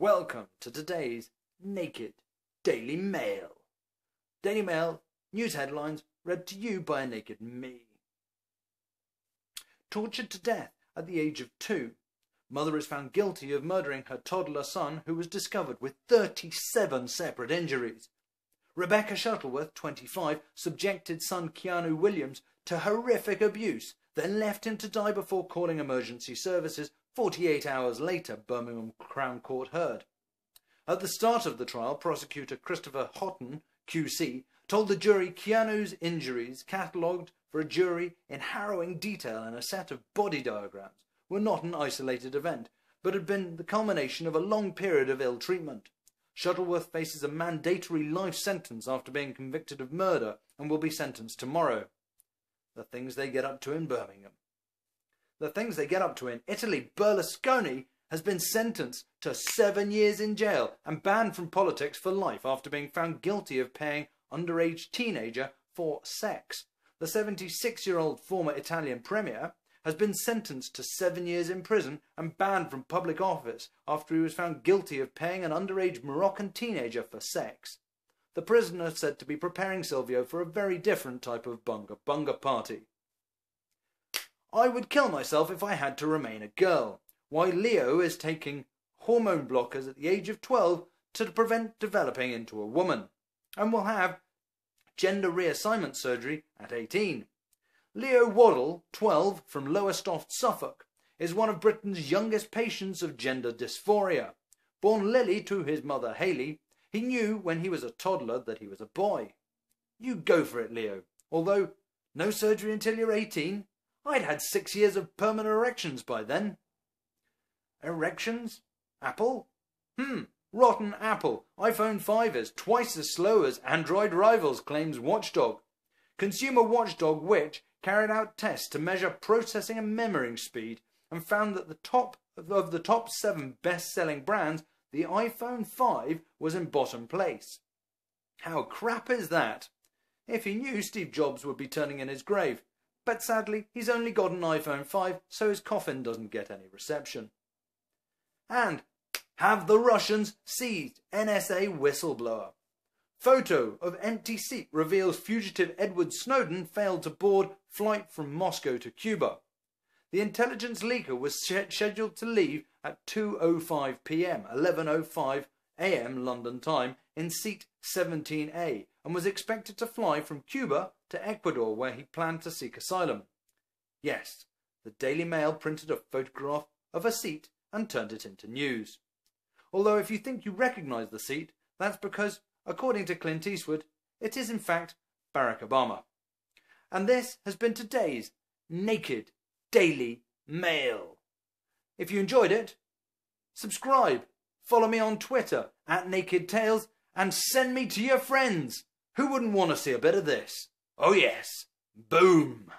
Welcome to today's Naked Daily Mail. Daily Mail news headlines read to you by a naked me. Tortured to death at the age of 2. Mother is found guilty of murdering her toddler son, who was discovered with 37 separate injuries. Rebecca Shuttleworth, 25, subjected son Keanu Williams to horrific abuse, then left him to die before calling emergency services 48 hours later, Birmingham Crown Court heard. At the start of the trial, prosecutor Christopher Houghton, QC, told the jury Keanu's injuries, catalogued for a jury in harrowing detail and a set of body diagrams, were not an isolated event, but had been the culmination of a long period of ill treatment. Shuttleworth faces a mandatory life sentence after being convicted of murder and will be sentenced tomorrow. The things they get up to in Birmingham. The things they get up to in Italy. Berlusconi has been sentenced to 7 years in jail and banned from politics for life after being found guilty of paying underage teenager for sex. The 76-year-old former Italian premier has been sentenced to 7 years in prison and banned from public office after he was found guilty of paying an underage Moroccan teenager for sex. The prisoner is said to be preparing Silvio for a very different type of bunga party. I would kill myself if I had to remain a girl. Why Leo is taking hormone blockers at the age of 12 to prevent developing into a woman, and will have gender reassignment surgery at 18. Leo Waddle, 12, from Lowestoft, Suffolk, is one of Britain's youngest patients of gender dysphoria. Born Lily to his mother Hayley, he knew when he was a toddler that he was a boy. You go for it, Leo. Although, no surgery until you're 18. I'd had 6 years of permanent erections by then. Erections? Apple? Rotten apple. iPhone 5 is twice as slow as Android rivals, claims Watchdog. Consumer Watchdog which carried out tests to measure processing and memory speed and found that of the top 7 best-selling brands, the iPhone 5 was in bottom place. How crap is that? If he knew, Steve Jobs would be turning in his grave. But sadly, he's only got an iPhone 5, so his coffin doesn't get any reception. And have the Russians seized NSA whistleblower? Photo of empty seat reveals fugitive Edward Snowden failed to board flight from Moscow to Cuba. The intelligence leaker was scheduled to leave at 2:05 p.m, 11:05 a.m. London time, in seat 17A, and was expected to fly from Cuba to Ecuador, where he planned to seek asylum. Yes, the Daily Mail printed a photograph of a seat and turned it into news. Although if you think you recognise the seat, that's because, according to Clint Eastwood, it is in fact Barack Obama. And this has been today's Naked Daily Mail. If you enjoyed it, subscribe, follow me on Twitter @NakedTales, and send me to your friends. Who wouldn't want to see a bit of this? Oh yes, boom!